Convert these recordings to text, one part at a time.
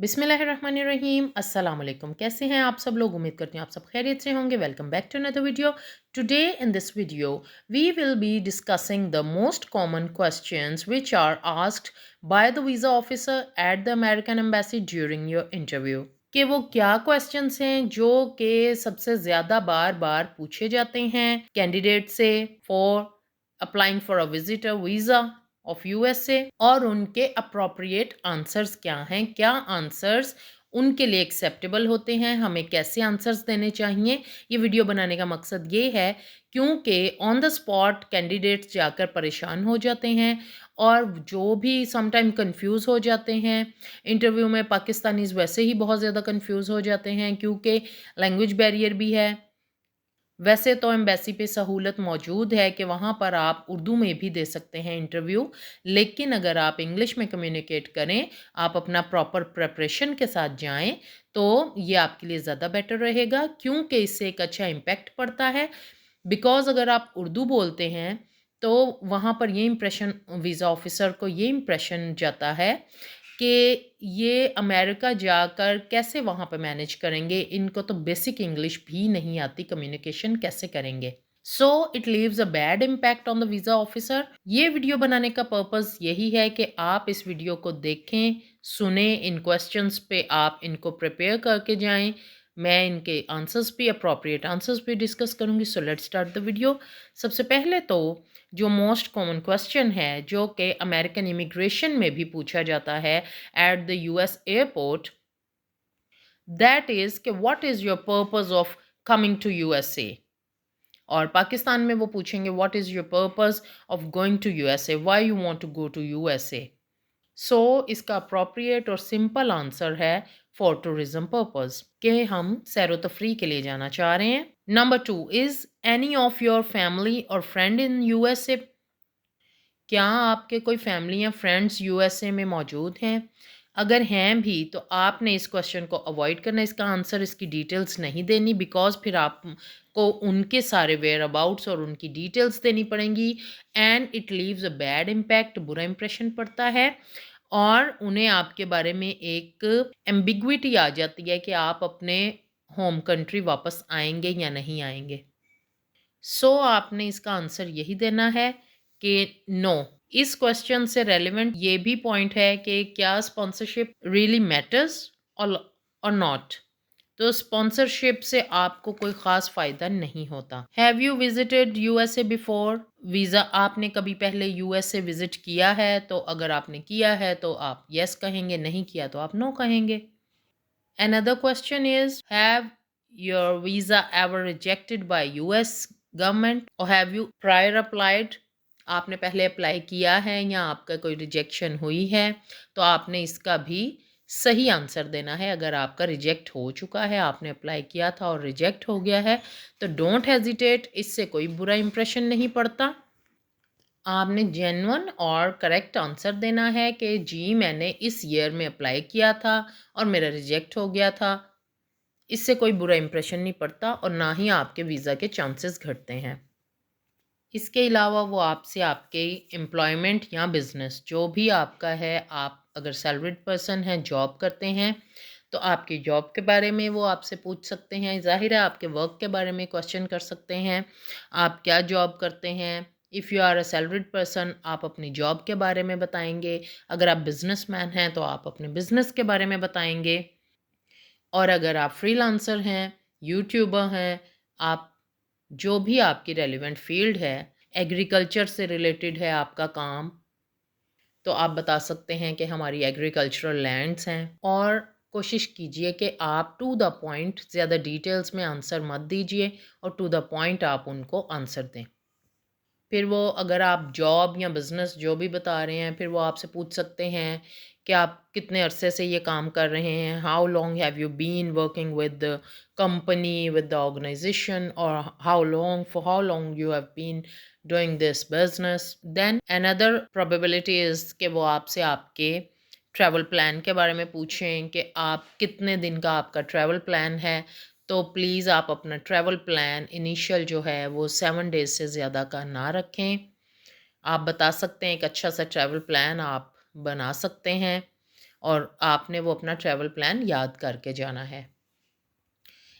बिस्मिल्लाहिर्रहमानिर्रहीम अस्सलाम वालेकुम। कैसे हैं आप सब लोग? उम्मीद करती हूँ आप सब खैरियत से होंगे। Welcome back to another video. Today in this video we will be discussing the most common questions which are asked by the visa officer at the American embassy during your interview. कि वो क्या questions हैं जो कि सबसे ज़्यादा बार बार पूछे जाते हैं कैंडिडेट से for applying for a visitor visa of USA, और उनके अप्रोप्रिएट आंसर्स क्या हैं, क्या आंसर्स उनके लिए एक्सेप्टेबल होते हैं, हमें कैसे आंसर्स देने चाहिए। ये वीडियो बनाने का मकसद ये है क्योंकि ऑन द स्पॉट कैंडिडेट्स जाकर परेशान हो जाते हैं और जो भी समटाइम कंफ्यूज हो जाते हैं। इंटरव्यू में पाकिस्तानीज़ वैसे ही बहुत ज़्यादा कंफ्यूज हो जाते हैं क्योंकि लैंग्वेज बैरियर भी है। वैसे तो एम्बेसी पे सहूलत मौजूद है कि वहाँ पर आप उर्दू में भी दे सकते हैं इंटरव्यू, लेकिन अगर आप इंग्लिश में कम्युनिकेट करें, आप अपना प्रॉपर प्रिपरेशन के साथ जाएँ, तो ये आपके लिए ज़्यादा बेटर रहेगा क्योंकि इससे एक अच्छा इम्पैक्ट पड़ता है। बिकॉज़ अगर आप उर्दू बोलते हैं, तो वहाँ पर ये इम्प्रेशन वीज़ा ऑफ़िसर को ये इम्प्रेशन जाता है कि ये अमेरिका जाकर कैसे वहाँ पे मैनेज करेंगे, इनको तो बेसिक इंग्लिश भी नहीं आती, कम्युनिकेशन कैसे करेंगे। So it leaves a bad impact on the visa officer. ये वीडियो बनाने का पर्पस यही है कि आप इस वीडियो को देखें, सुने, इन क्वेश्चंस पे आप इनको प्रिपेयर करके जाएं। मैं इनके आंसर्स भी, अप्रोप्रिएट आंसर्स भी डिस्कस करूंगी। So let's start the video. सबसे पहले तो जो मोस्ट कॉमन क्वेश्चन है जो कि अमेरिकन इमिग्रेशन में भी पूछा जाता है at the US airport, that is कि what is your purpose of coming to USA. और पाकिस्तान में वो पूछेंगे what is your purpose of going to USA, why you want to go to USA. So इसका अप्रोप्रिएट और simple answer है for tourism purpose, कि हम सैरो तफरी के लिए जाना चाह रहे हैं। Number 2, is any of your family और फ्रेंड इन यूएसए। क्या आपके कोई फैमिली या फ्रेंड्स यूएसए में मौजूद हैं? अगर हैं भी तो आपने इस क्वेश्चन को अवॉइड करना, इसका आंसर, इसकी डिटेल्स नहीं देनी, बिकॉज़ फिर आपको उनके सारे वेयर अबाउट्स और उनकी डिटेल्स देनी पड़ेंगी and it leaves a bad impact, बुरा इंप्रेशन पड़ता है और उन्हें आपके बारे में एक एम्बिग्विटी आ जाती है कि आप अपने होम कंट्री वापस आएँगे या नहीं आएँगे। सो आपने इसका आंसर यही देना है कि नो। इस क्वेश्चन से रेलेवेंट ये भी पॉइंट है कि क्या स्पॉन्सरशिप रियली मैटर्स और नॉट। तो स्पॉन्सरशिप से आपको कोई ख़ास फ़ायदा नहीं होता। Have you visited USA before? Visa आपने कभी पहले यूएसए विज़िट किया है? तो अगर आपने किया है तो आप येस कहेंगे, नहीं किया तो आप नो कहेंगे। Another question is, have your visa ever rejected by US government or have you prior applied? आपने पहले अप्लाई किया है या आपका कोई रिजेक्शन हुई है? तो आपने इसका भी सही आंसर देना है। अगर आपका रिजेक्ट हो चुका है, आपने अप्लाई किया था और रिजेक्ट हो गया है, तो डोंट हेजिटेट, इससे कोई बुरा इंप्रेशन नहीं पड़ता। आपने जेन्युइन और करेक्ट आंसर देना है कि जी मैंने इस ईयर में अप्लाई किया था और मेरा रिजेक्ट हो गया था। इससे कोई बुरा इंप्रेशन नहीं पड़ता और ना ही आपके वीज़ा के चांसेस घटते हैं। इसके अलावा वो आपसे आपके एम्प्लॉयमेंट या बिज़नेस जो भी आपका है, आप अगर सैलरीड पर्सन हैं, जॉब करते हैं, तो आपकी जॉब के बारे में वो आपसे पूछ सकते हैं। ज़ाहिर है आपके वर्क के बारे में क्वेश्चन कर सकते हैं, आप क्या जॉब करते हैं। If you are a salaried person, आप अपनी जॉब के बारे में बताएंगे। अगर आप बिजनेसमैन हैं तो आप अपने बिजनेस के बारे में बताएंगे। और अगर आप फ्रीलांसर हैं, यूट्यूबर हैं, आप जो भी आपकी रेलिवेंट फील्ड है, एग्रीकल्चर से रिलेटेड है आपका काम, तो आप बता सकते हैं कि हमारी एग्रीकल्चरल लैंड्स हैं। और कोशिश कीजिए कि आप टू द पॉइंट, ज़्यादा डिटेल्स में आंसर मत दीजिए और टू द पॉइंट आप उनको आंसर दें। फिर वो अगर आप जॉब या बिज़नेस जो भी बता रहे हैं, फिर वो आपसे पूछ सकते हैं कि आप कितने अरसे से ये काम कर रहे हैं, how long have you been working with the company, with the organization, और how long you have been doing this business. Then another probability is कि वो आपसे आपके ट्रैवल प्लान के बारे में पूछें कि आप कितने दिन का आपका ट्रैवल प्लान है। तो प्लीज़ आप अपना ट्रैवल प्लान इनिशियल जो है वो 7 डेज़ से ज़्यादा का ना रखें। आप बता सकते हैं एक अच्छा सा ट्रैवल प्लान आप बना सकते हैं और आपने वो अपना ट्रैवल प्लान याद करके जाना है।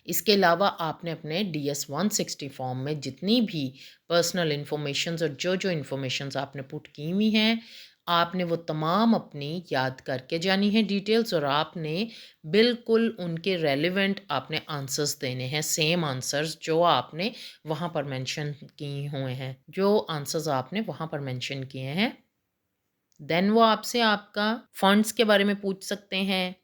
इसके अलावा आपने अपने DS-160 फॉर्म में जितनी भी पर्सनल इन्फॉर्मेशंस और जो इन्फॉर्मेशंस आपने पुट की हुई हैं, आपने वो तमाम अपनी याद करके जानी है डिटेल्स, और आपने बिल्कुल उनके रेलेवेंट आपने आंसर्स देने हैं, सेम आंसर्स जो आपने वहाँ पर मेंशन किए हुए हैं, जो आंसर्स आपने वहाँ पर मेंशन किए हैं। देन वो आपसे आपका फंड्स के बारे में पूछ सकते हैं,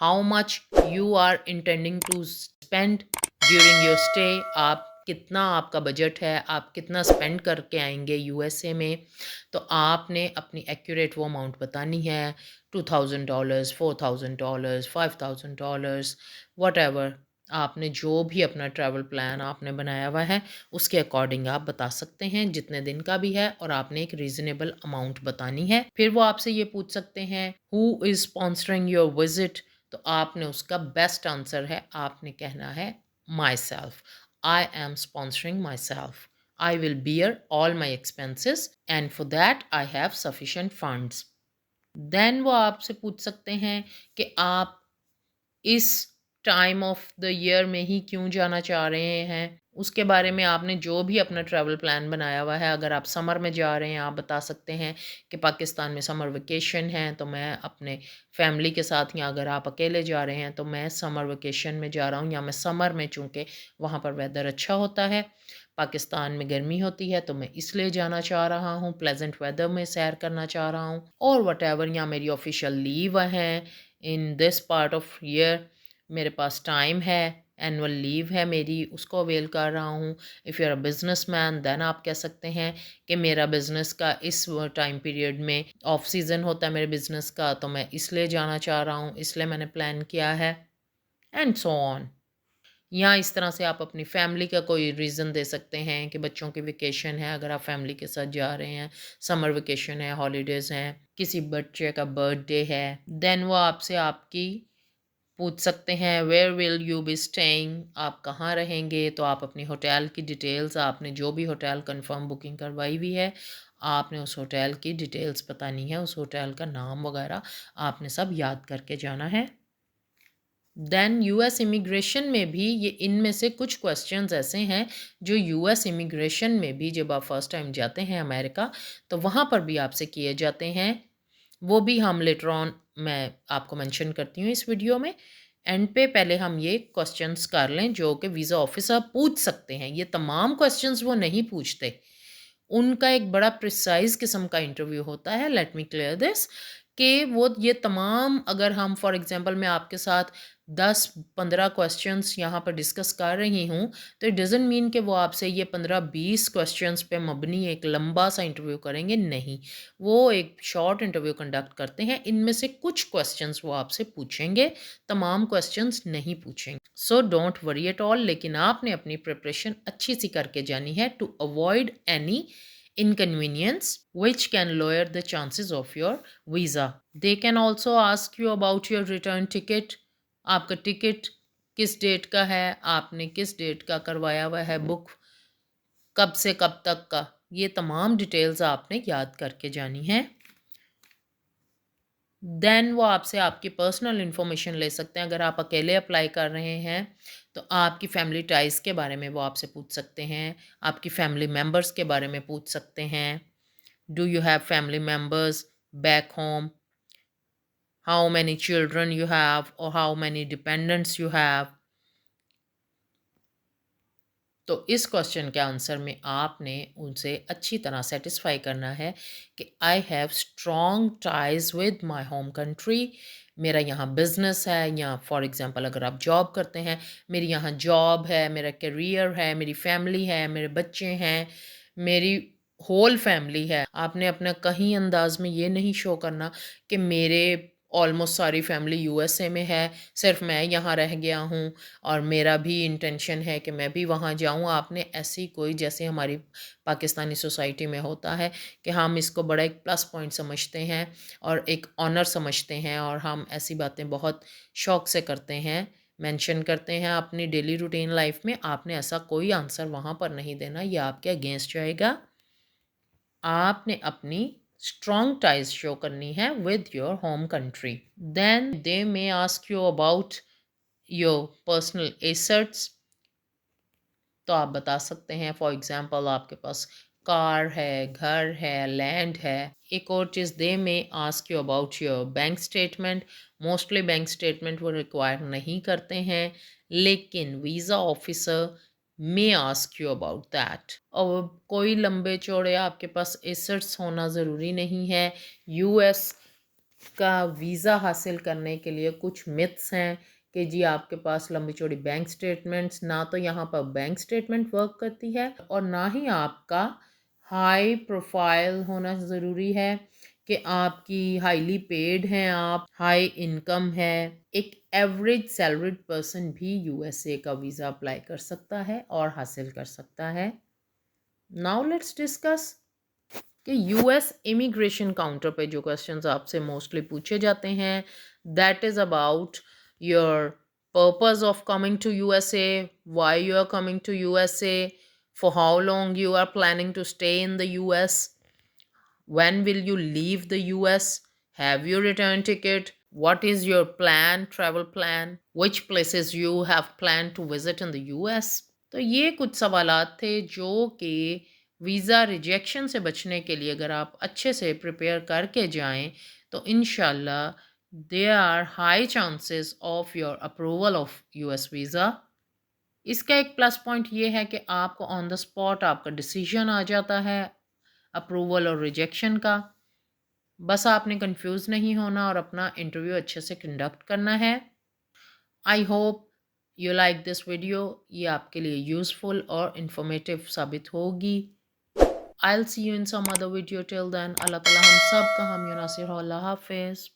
how much you are intending to spend during your stay, आप कितना आपका बजट है, आप कितना स्पेंड करके आएंगे यूएसए में। तो आपने अपनी एक्यूरेट वो अमाउंट बतानी है, $2000, $4000, $5000, वट एवर, आपने जो भी अपना ट्रैवल प्लान आपने बनाया हुआ है उसके अकॉर्डिंग आप बता सकते हैं जितने दिन का भी है, और आपने एक रीजनेबल अमाउंट बतानी है। फिर वो आपसे ये पूछ सकते हैं, who is sponsoring your visit, तो आपने उसका बेस्ट आंसर है, आपने कहना है myself, I am sponsoring myself, I will bear all my expenses and for that I have sufficient funds. Then वो आपसे पूछ सकते हैं कि आप इस टाइम ऑफ द ईयर में ही क्यों जाना चाह रहे हैं, उसके बारे में आपने जो भी अपना ट्रैवल प्लान बनाया हुआ है। अगर आप समर में जा रहे हैं, आप बता सकते हैं कि पाकिस्तान में समर वेकेशन है तो मैं अपने फैमिली के साथ, या अगर आप अकेले जा रहे हैं तो मैं समर वेकेशन में जा रहा हूँ, या मैं समर में, चूँकि वहाँ पर वेदर अच्छा होता है, पाकिस्तान में गर्मी होती है तो मैं इसलिए जाना चाह रहा हूँ, प्लेजेंट वेदर में सैर करना चाह रहा हूँ, और वट एवर, या मेरी ऑफिशियल लीव है in this part of year, मेरे पास टाइम है, एनुअल लीव है मेरी, उसको अवेल कर रहा हूँ। If you are a businessman then आप कह सकते हैं कि मेरा बिज़नेस का इस टाइम पीरियड में ऑफ सीज़न होता है मेरे बिज़नेस का, तो मैं इसलिए जाना चाह रहा हूँ, इसलिए मैंने प्लान किया है, एंड सो ऑन। या इस तरह से आप अपनी फैमिली का कोई रीज़न दे सकते हैं कि बच्चों की वेकेशन है, अगर आप फैमिली के साथ जा रहे हैं, समर वेकेशन है, हॉलीडेज़ हैं, किसी बच्चे का बर्थडे है। देन वो आपसे आपकी पूछ सकते हैं, where will you be staying, आप कहाँ रहेंगे, तो आप अपनी होटल की डिटेल्स, आपने जो भी होटल कंफर्म बुकिंग करवाई हुई है, आपने उस होटल की डिटेल्स बतानी है, उस होटल का नाम वगैरह आपने सब याद करके जाना है। देन यूएस इमिग्रेशन में भी ये इनमें से कुछ क्वेश्चंस ऐसे हैं जो यूएस इमिग्रेशन में भी, जब आप फर्स्ट टाइम जाते हैं अमेरिका, तो वहाँ पर भी आपसे किए जाते हैं। वो भी हम लेटर ऑन मैं आपको मेंशन करती हूँ इस वीडियो में। एंड पे पहले हम ये क्वेश्चंस कर लें जो कि वीज़ा ऑफिसर पूछ सकते हैं। ये तमाम क्वेश्चंस वो नहीं पूछते, उनका एक बड़ा प्रिसाइज़ किस्म का इंटरव्यू होता है। लेट मी क्लियर दिस, कि वो ये तमाम, अगर हम फॉर एग्ज़ाम्पल मैं आपके साथ 10-15 क्वेश्चंस यहाँ पर डिस्कस कर रही हूँ, तो इट डज़न्ट मीन कि वो आपसे ये 15-20 क्वेश्चंस पे मबनी एक लंबा सा इंटरव्यू करेंगे, नहीं। वो एक शॉर्ट इंटरव्यू कंडक्ट करते हैं, इनमें से कुछ क्वेश्चंस वो आपसे पूछेंगे, तमाम क्वेश्चंस नहीं पूछेंगे। So don't worry at all, लेकिन आपने अपनी प्रिपरेशन अच्छी सी करके जानी है to avoid any inconvenience which can lower the chances of your visa. They can also ask you about your return ticket. आपका टिकट किस डेट का है, आपने किस डेट का करवाया हुआ है बुक, कब से कब तक का, ये तमाम डिटेल्स आपने याद करके जानी है। देन वो आपसे आपकी पर्सनल इन्फॉर्मेशन ले सकते हैं। अगर आप अकेले अप्लाई कर रहे हैं तो आपकी फैमिली टाइज़ के बारे में वो आपसे पूछ सकते हैं, आपकी फैमिली मेम्बर्स के बारे में पूछ सकते हैं। Do you have family members back home, how many children you have और how many dependents you have. तो इस क्वेश्चन के आंसर में आपने उनसे अच्छी तरह सेटिस्फाई करना है कि I have strong ties with my home country, मेरा यहाँ बिजनेस है, या फॉर एग्जांपल अगर आप जॉब करते हैं, मेरी यहाँ जॉब है, मेरा करियर है, मेरी फैमिली है, मेरे बच्चे हैं, मेरी होल फैमिली है। आपने अपना कहीं अंदाज में ये नहीं शो करना कि मेरे ऑलमोस्ट सारी फैमिली यूएसए में है, सिर्फ मैं यहाँ रह गया हूँ और मेरा भी इंटेंशन है कि मैं भी वहाँ जाऊँ। आपने ऐसी कोई, जैसे हमारी पाकिस्तानी सोसाइटी में होता है कि हम इसको बड़ा एक प्लस पॉइंट समझते हैं और एक ऑनर समझते हैं, और हम ऐसी बातें बहुत शौक से करते हैं, मेंशन करते हैं अपनी डेली रूटीन लाइफ में। आपने ऐसा कोई आंसर वहाँ पर नहीं देना, ये आपके अगेंस्ट जाएगा। आपने अपनी strong ties शो करनी है with your home country. Then they may ask you about your personal assets. तो आप बता सकते हैं फॉर एग्जांपल आपके पास कार है, घर है, लैंड है. एक और चीज़, दे में ask you about your bank statement. Mostly bank statement वो रिक्वायर नहीं करते हैं, लेकिन visa officer may ask you about that. और कोई लंबे चौड़े आपके पास एसेट्स होना ज़रूरी नहीं है. यूएस का वीज़ा हासिल करने के लिए कुछ मिथ्स हैं कि जी आपके पास लंबी चौड़ी बैंक स्टेटमेंट्स, ना तो यहाँ पर बैंक स्टेटमेंट वर्क करती है और ना ही आपका हाई प्रोफाइल होना ज़रूरी है कि आपकी हाईली पेड हैं, आप हाई इनकम है. एक एवरेज सैलरीड पर्सन भी यूएसए का वीज़ा अप्लाई कर सकता है और हासिल कर सकता है. नाउ लेट्स डिस्कस कि यूएस इमिग्रेशन काउंटर पे जो क्वेश्चंस आपसे मोस्टली पूछे जाते हैं, that is about your purpose of coming to USA, why you are coming to USA, for how long you are planning to stay in the US, when will you leave the US, have your return ticket, what is your plan, travel plan, which places you have planned to visit in the US. तो ये कुछ सवालात थे जो कि visa rejection से बचने के लिए अगर आप अच्छे से प्रिपेयर करके जाएं तो इंशाल्लाह there are high chances of your approval of US visa. इसका एक प्लस पॉइंट ये है कि आपको ऑन द स्पॉट आपका डिसीजन आ जाता है अप्रूवल और रिजेक्शन का. बस आपने कंफ्यूज नहीं होना और अपना इंटरव्यू अच्छे से कंडक्ट करना है. I hope you like this video. ये आपके लिए यूज़फुल और इंफॉर्मेटिव साबित होगी. I will see you in some other video. Till then अल्लाह ताला हम सब का हम यूनासिर. अल्लाह हाफिज़.